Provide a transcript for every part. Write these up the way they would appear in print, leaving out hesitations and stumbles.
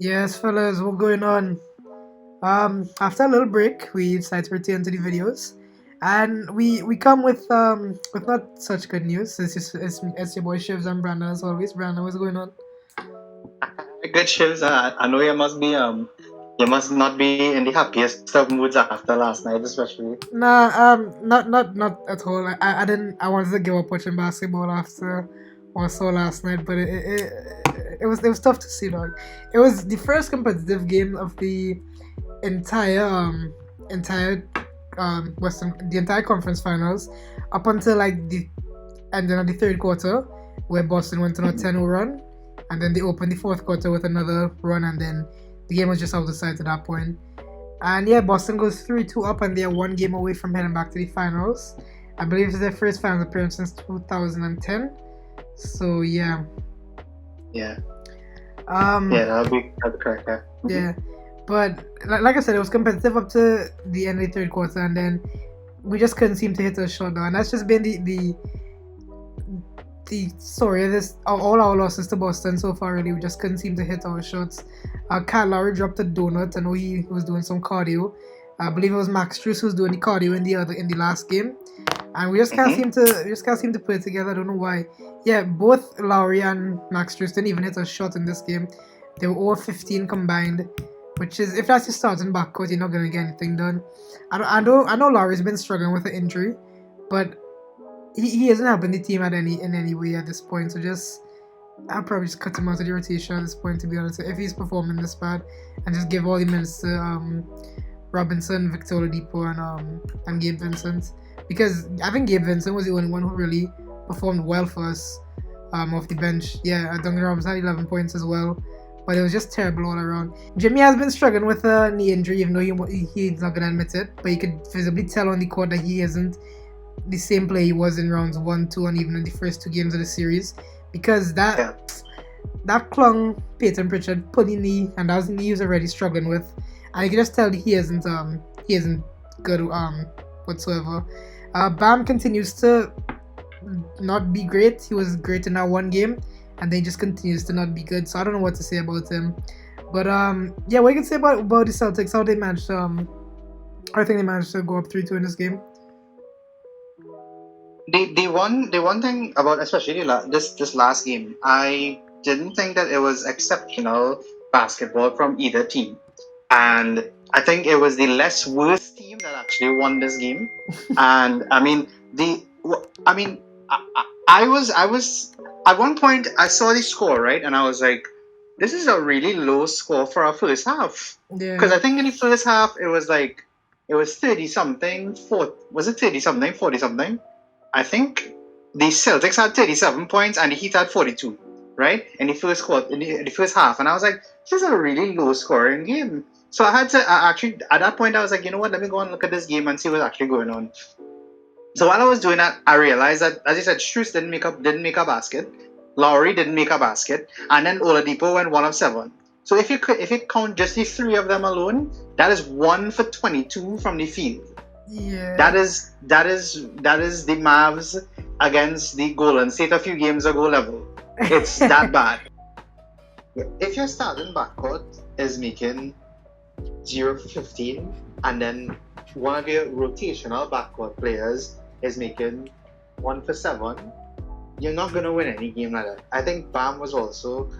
Yes, fellas, what's going on? After a little break, we decided to return to the videos, and we come with not such good news. It's your boy Shivs and Brandon as always. Brandon, what's going on? Good shifts. I know you must not be in the happiest of moods after last night, especially. Nah, not at all. I didn't. I wanted to give up watching basketball after what I saw last night, but it was tough to see, dog. It was the first competitive game of the entire entire Western the entire conference finals up until like the ending of the third quarter, where Boston went on a 10-0 run, and then they opened the fourth quarter with another run, and then the game was just out of sight at that point. And yeah, Boston goes 3-2 up, and they're one game away from heading back to the finals. I believe it's their first finals appearance since 2010. So yeah. Yeah. Um. That'll be correct. Yeah. Yeah. But like I said, it was competitive up to the end of the third quarter, and then we just couldn't seem to hit a shot down. And that's just been the story of this. All our losses to Boston so far, really, we just couldn't seem to hit our shots. Kyle Lowry dropped a donut. I know he was doing some cardio. I believe it was Max Strus who was doing the cardio in the last game, and we just can't seem to put it together. I don't know why. Yeah, both Lowry and Max Strus didn't even hit a shot in this game. They were all 15 combined, which is, if that's your starting backcourt, you're not gonna get anything done. I know Lowry's been struggling with an injury, but he isn't helping the team in any way at this point. So I'll probably just cut him out of the rotation at this point, to be honest. If he's performing this bad, and just give all the minutes to Robinson, Victor Oladipo, and Gabe Vincent, because I think Gabe Vincent was the only one who really performed well for us off the bench. Yeah, Duncan Robinson had 11 points as well, but it was just terrible all around. Jimmy has been struggling with a knee injury, even though he's not gonna admit it, but you could visibly tell on the court that he isn't the same player he was in rounds 1, 2, and even in the first two games of the series, because that clung Peyton Pritchard put in knee, and that was the knee he was already struggling with, and you can just tell he isn't good whatsoever. Bam continues to not be great. He was great in that one game, and then he just continues to not be good. So I don't know what to say about him. But yeah, what you can say about the Celtics? How they managed I think they managed to go up 3-2 in this game. The one thing about especially this last game, I didn't think that it was exceptional basketball from either team, and I think it was the less worst team that actually won this game. And I mean I was at one point I saw the score, right, and I was like, this is a really low score for our first half, because I think in the first half it was 30 something, was it 30 something, 40 something. I think the Celtics had 37 points and the Heat had 42, right? In the first quarter, in the first half. And I was like, this is a really low scoring game. So I had to actually, at that point, I was like, you know what, let me go and look at this game and see what's actually going on. So while I was doing that, I realized that, as I said, Strus didn't make a basket, Lowry didn't make a basket, and then Oladipo went 1 of 7. So if you count just the three of them alone, that is 1 for 22 from the field. Yeah. That is the Mavs against the Golden State a few games ago level. It's that bad. If your starting backcourt is making 0 for 15, and then one of your rotational backcourt players is making 1 for 7, you're not gonna win any game like that. I think Bam was also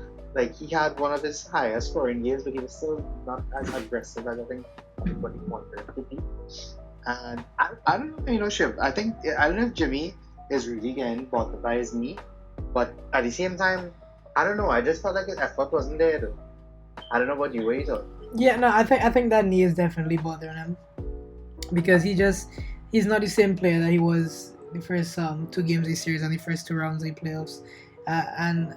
he had one of his higher scoring games, but he was still not as aggressive as I think what he wanted to be. And I don't know, Shiv. I don't know if Jimmy is really getting bothered by his knee, but at the same time, I don't know. I just felt like his effort wasn't there, though. I don't know what you were thought. Yeah, no, I think that knee is definitely bothering him, because he's not the same player that he was the first two games of the series and the first two rounds of the playoffs, and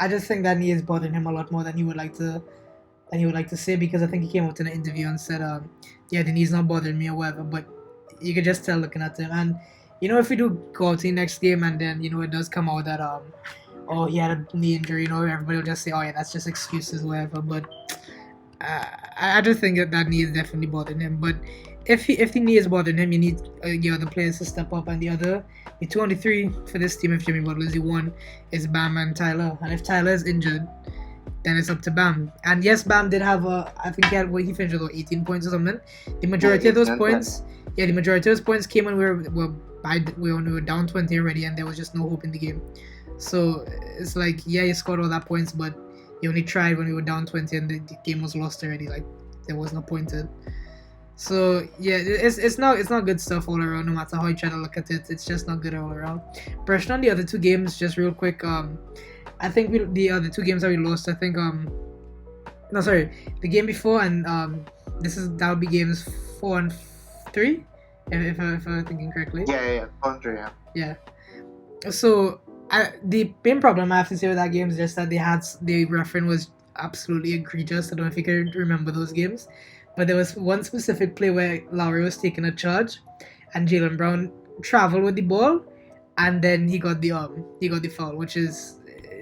I just think that knee is bothering him a lot more than he would like to say, because I think he came out in an interview and said, yeah, the knee's not bothering me or whatever, but you could just tell looking at him. And, if we do go out to the next game and then, it does come out that, oh, he had a knee injury, everybody will just say, oh, yeah, that's just excuses, whatever. But I do think that knee is definitely bothering him. But if the knee is bothering him, you need the other players to step up. And the 2 on the 3 for this team, if Jimmy Butler is the one, is Bam and Tyler. And if Tyler is injured, then it's up to Bam. And yes, Bam did have I think he finished with 18 points or something. The majority of those points, the majority of those points came when we were down 20 already, and there was just no hope in the game. So it's like, yeah, you scored all that points, but you only tried when we were down 20 and the game was lost already. Like, there was no point in it. So yeah, it's not good stuff all around. No matter how you try to look at it, it's just not good all around. Brushing on the other two games, just real quick. I think the other two games that we lost. I think no, sorry, the game before and that would be games 4 and 3, if I'm thinking correctly. Yeah, 4 and 3, yeah. Yeah. So the main problem I have to say with that game is just that the referee was absolutely egregious. I don't know if you can remember those games. But there was one specific play where Lowry was taking a charge, and Jaylen Brown traveled with the ball, and then he got the foul, which is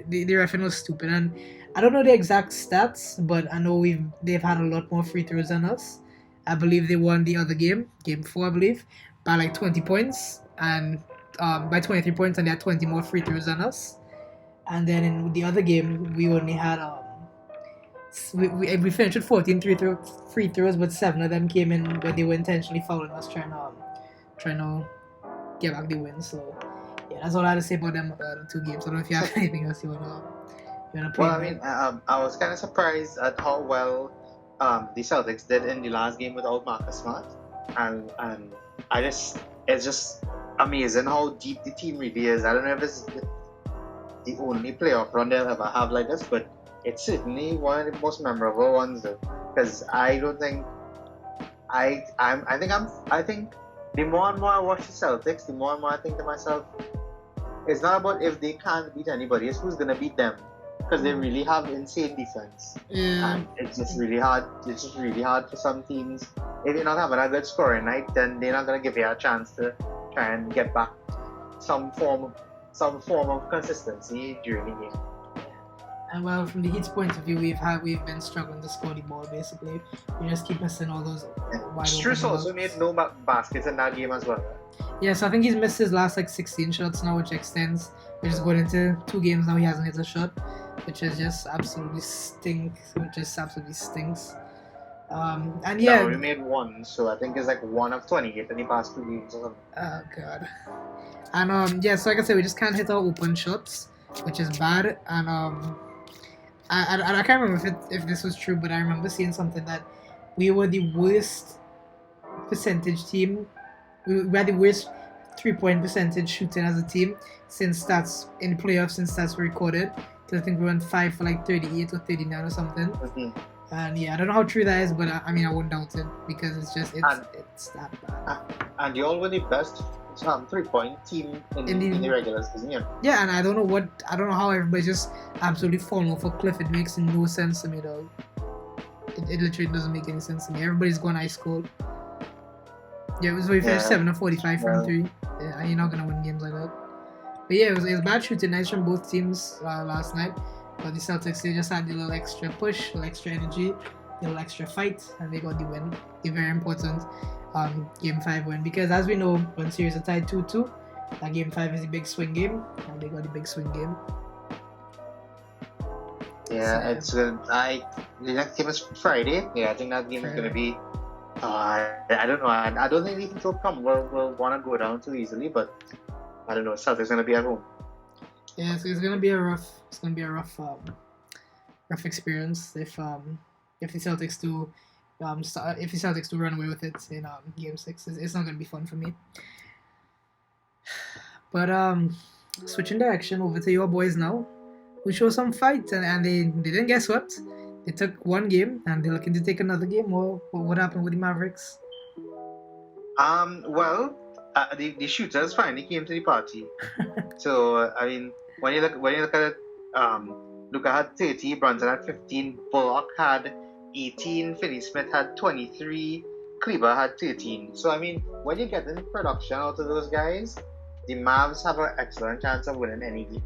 the referee was stupid. And I don't know the exact stats, but I know they've had a lot more free throws than us. I believe they won the other game 4, I believe, by like 20 points and by 23 points, and they had 20 more free throws than us. And then in the other game, we only had we finished with 14 free throws, but 7 of them came in when they were intentionally fouling us, trying to get back the win. So yeah, that's all I had to say about them the two games. I don't know if you have anything else you wanna play. Well, I mean, I was kind of surprised at how well the Celtics did in the last game without Marcus Smart, and it's just amazing how deep the team really is. I don't know if it's the only playoff run they'll ever have like this, but it's certainly one of the most memorable ones, because I think the more and more I watch the Celtics, the more and more I think to myself, it's not about if they can't beat anybody, it's who's gonna beat them, because they really have insane defense. Yeah. And it's just really hard. It's just really hard for some teams. If you're not having a good scoring night, then they're not gonna give you a chance to try and get back some form of consistency during the game. And well, from the Heat's point of view, we've been struggling to score the ball. Basically, we just keep missing all those wide Strus open also made no baskets in that game as well. Yeah, so I think he's missed his last 16 shots now, which extends. We're just going into 2 games now. He hasn't hit a shot, which is just absolutely stinks. And yeah, no, we made 1, so I think it's like 1 of 28 in the past 2 games or something. Oh god. And yeah, so like I said, we just can't hit our open shots, which is bad. And I can't remember if this was true, but I remember seeing something that we were the worst percentage team. We had the worst 3-point percentage shooting as a team since stats in the playoffs, since stats were recorded. So I think we went 5 for like 38 or 39 or something. Mm-hmm. And yeah, I don't know how true that is, but I mean, I wouldn't doubt it because it's that bad. And you all were the best 3-point team in the regular season, yeah. Yeah, and I don't know how everybody's just absolutely falling off a cliff. It makes no sense to me, dog. It literally doesn't make any sense to me. Everybody's going ice cold. Yeah, it was we finished 7 of 45 from 3. Yeah, you're not gonna win games like that. But yeah, it was bad shooting nights from both teams last night. But the Celtics, they just had a little extra push, a little extra energy, a little extra fight, and they got the win. The very important Game 5 win. Because as we know, when series are tied 2-2, that Game 5 is a big swing game, and they got the big swing game. Yeah, so, it's good. The next game is Friday. Yeah, I think that game is going to be... I don't know. I don't think even will want to go down too easily, but I don't know. Celtics going to be at home. Yeah, so it's gonna be a rough experience if the Celtics do run away with it in Game 6. It's not gonna be fun for me. But switching direction over to your boys now, who show some fight and they didn't get swept. They took 1 game and they're looking to take another game. What happened with the Mavericks? Well, the shooters finally came to the party. So I mean, when you look at it, Luka had 30, Brunson had 15, Bullock had 18, Finney-Smith had 23, Kleber had 13. So I mean, when you get the production out of those guys, the Mavs have an excellent chance of winning any game.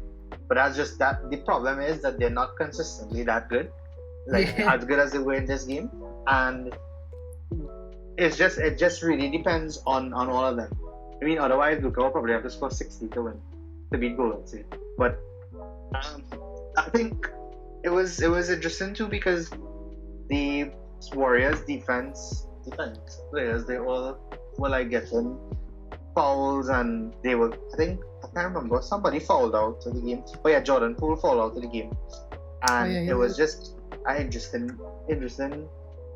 But that's just that. The problem is that they're not consistently that good, as good as they were in this game, and it just really depends on all of them. I mean, otherwise Luka will probably have to score 60 to beat Golden State. But I think it was interesting too because the Warriors defense players, they all were like getting fouls, and they were, I can't remember, somebody fouled out of the game. Oh yeah, Jordan Poole fouled out of the game, and it was just an interesting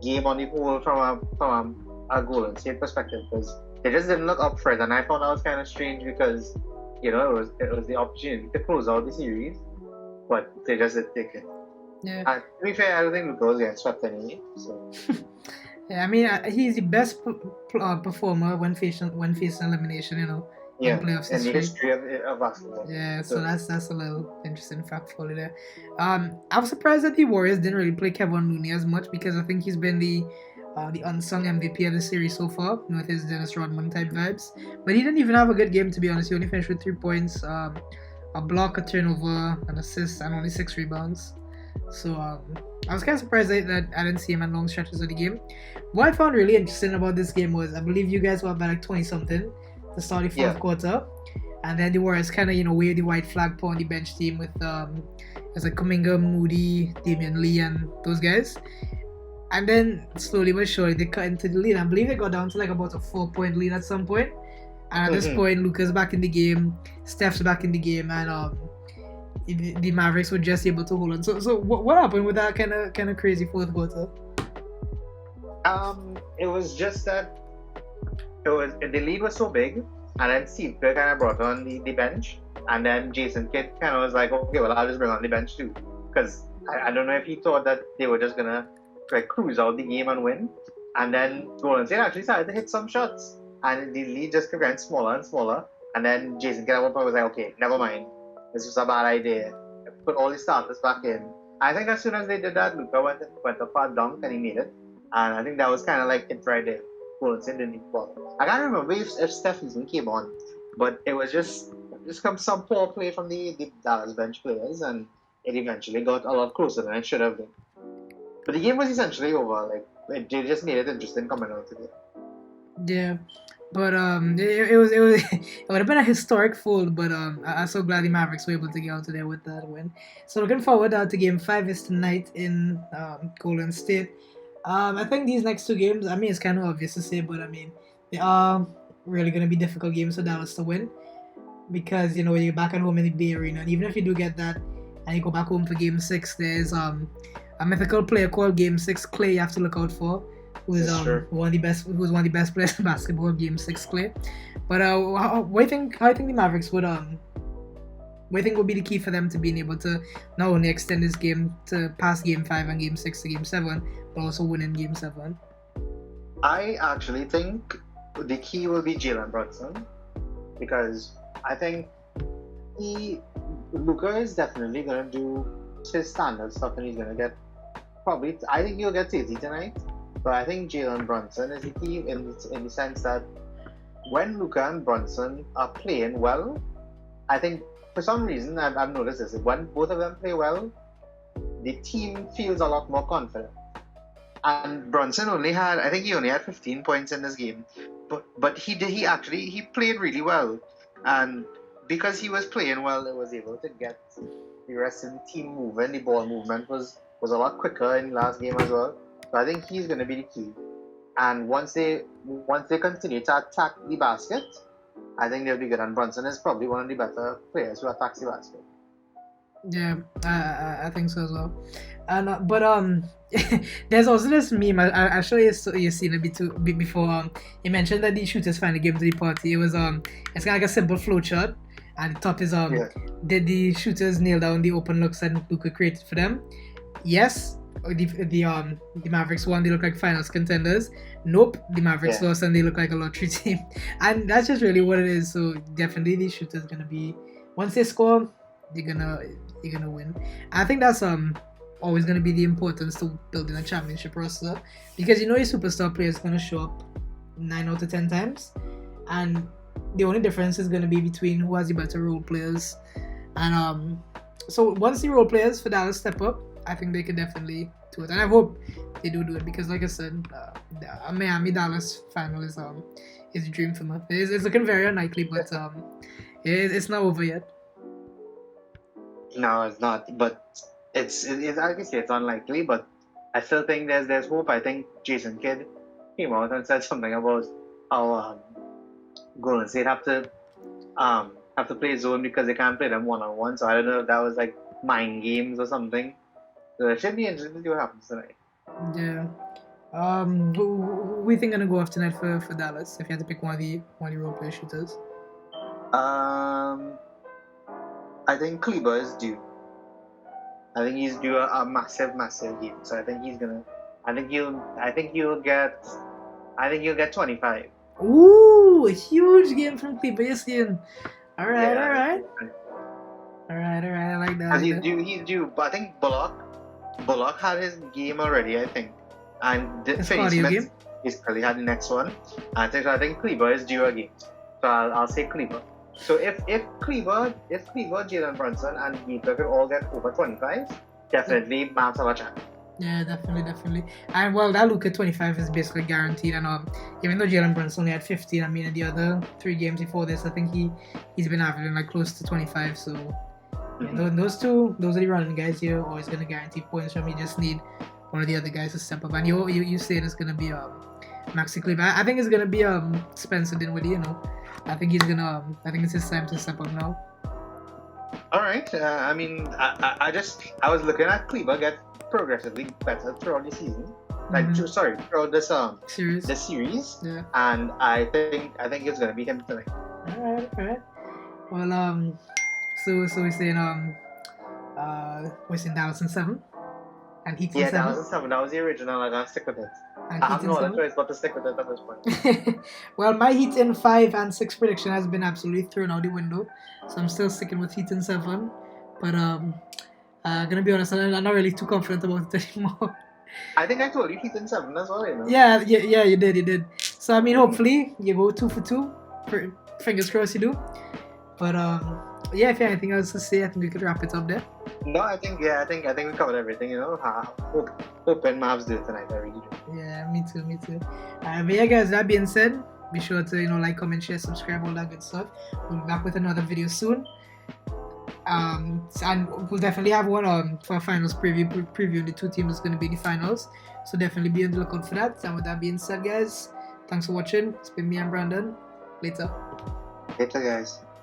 game on the whole from a Golden State perspective, because they just didn't look up for it, and I found that was kind of strange because it was the opportunity to close out the series, but they just didn't take it. Yeah. And to be fair, I don't think Luka was getting swept anyway. So. Yeah, I mean, he's the best performer when facing elimination, in playoffs in the history of basketball. Yeah, so that's a little interesting fact for you there. I was surprised that the Warriors didn't really play Kevon Looney as much, because I think he's been the unsung MVP of the series so far, with his Dennis Rodman type vibes. But he didn't even have a good game, to be honest. He only finished with 3 points, a block, a turnover, an assist, and only 6 rebounds. So I was kind of surprised that I didn't see him at long stretches of the game. What I found really interesting about this game was, I believe you guys were up by like 20-something to start the fourth quarter, and then the Warriors kind of waved the white flag on the bench team with it's like Kuminga, Moody, Damian Lee, and those guys. And then slowly but surely they cut into the lead. I believe they got down to like about a 4-point lead at some point. And at this point, Luka's back in the game, Steph's back in the game, and the Mavericks were just able to hold on. So what happened with that kind of crazy fourth quarter? It was just that the lead was so big, and then Steve Kerr kind of brought on the bench, and then Jason Kidd kind of was like, okay, well, I'll just bring on the bench too, because I don't know if he thought that they were just gonna like cruise out the game and win, and then Golden State actually started to hit some shots, and the lead just kept getting smaller and smaller, and then Jason Kidd at one point was like, okay, never mind, this was a bad idea, put all the starters back in. I think as soon as they did that, Luka went up for a dunk and he made it, and I think that was kind of like it right there. Golden State didn't even bother. I can't remember if Steph even came on, but it was just some poor play from the Dallas bench players, and it eventually got a lot closer than it should have been. But the game was essentially over. Like they just made it interesting coming out of it. Yeah, but it would have been a historic fold. But I'm so glad the Mavericks were able to get out of there with that win. So looking forward to Game 5 is tonight in Golden State. I think these next 2 games, I mean, it's kind of obvious to say, but I mean, they are really going to be difficult games for Dallas to win, because you're back at home in the Bay Arena, and even if you do get that and you go back home for Game 6, there's a mythical player called Game 6 Clay you have to look out for, who's one of the best players in basketball, Game 6 Clay. But what do you think the Mavericks would what do you think would be the key for them to being able to not only extend this game to past Game 5 and Game 6 to Game 7, but also win in Game 7? I actually think the key will be Jalen Brunson, because I think Luka is definitely going to do his standard stuff, and he's going to get I think he'll get 30 tonight, but I think Jalen Brunson is the key in the sense that when Luka and Brunson are playing well, I think for some reason I've noticed this, when both of them play well, the team feels a lot more confident. And Brunson only had 15 points in this game, but he played really well, and because he was playing well, it was able to get the rest of the team moving. The ball movement was a lot quicker in the last game as well. So I think he's going to be the key. And once they continue to attack the basket, I think they'll be good. And Brunson is probably one of the better players who attacks the basket. Yeah, I think so as well. And but there's also this meme. I'm sure you've seen it before. You mentioned that the shooters finally came to the party. It was it's kind of like a simple flow chart, and the top is did the shooters nail down the open looks that Luka created for them? Yes. The Mavericks won. They look like finals contenders. Nope, the Mavericks lost and they look like a lottery team. And that's just really what it is. So definitely the shooters gonna be, once they score, you're gonna win. I think that's always gonna be the importance to building a championship roster, because your superstar player is gonna show up 9 out of 10 times, and the only difference is gonna be between who has the better role players. And so once the role players for Dallas step up, I think they can definitely do it, and I hope they do it, because like I said, a Miami Dallas final is a dream for me. It's looking very unlikely, but it's not over yet. No, it's not. But I can say it's unlikely, but I still think there's hope. I think Jason Kidd came out and said something about how Golden State have to play zone because they can't play them one-on-one. So I don't know if that was like mind games or something. So it should be interesting to see what happens tonight. Yeah. Who we think gonna go off tonight for Dallas? If you had to pick one of the role play shooters. I think Kleber is due. I think he's due a massive game. So I think he's gonna. I think you'll get 25. Ooh, a huge game from Kleber. Yes, Ian. All right. I like that. He's due. But I think Bullock had his game already. I think, and Finney Smith is probably had the next one. I think Kleber is due a game. So I'll say Kleber. So if Kleber, Jalen Brunson, and Heater could all get over 25, definitely Mavs have a chance. Yeah, definitely. And well, that look at 25 is basically guaranteed. And even though Jalen Brunson only had 15, I mean, in the other 3 games before this, I think he's been averaging like close to 25. So yeah, those are the running guys here, always gonna guarantee points from. You just need one of the other guys to step up. And you say it's gonna be Maxi Kleber. I think it's gonna be Spencer Dinwiddie. I think it's his time to step up now. All right. I mean, I was looking at Kleber get progressively better throughout the season. Throughout this series. Yeah. And I think it's gonna be him tonight. All right. Well, so we're saying Dallas in 7, and Heat in 7. Yeah, Dallas in 7. That was the original. I'm gonna stick with it. And I have no other choice but to stick with it at this point. Well, my Heat in 5 and 6 prediction has been absolutely thrown out the window, so I'm still sticking with Heat in 7. But gonna be honest, I'm not really too confident about it anymore. I think I told you Heat in 7 as well. You know? Yeah, you did. So I mean, hopefully you go 2 for 2. Fingers crossed you do. But if you have anything else to say, I think we could wrap it up there. No, I think we covered everything. Hoping Mavs do it tonight. I really do. Yeah, me too. But yeah, guys, that being said, be sure to like, comment, share, subscribe, all that good stuff. We'll be back with another video soon. And we'll definitely have one for a finals preview. The 2 teams is going to be the finals, so definitely be on the lookout for that. And with that being said, guys, thanks for watching. It's been me and Brandon. Later, guys.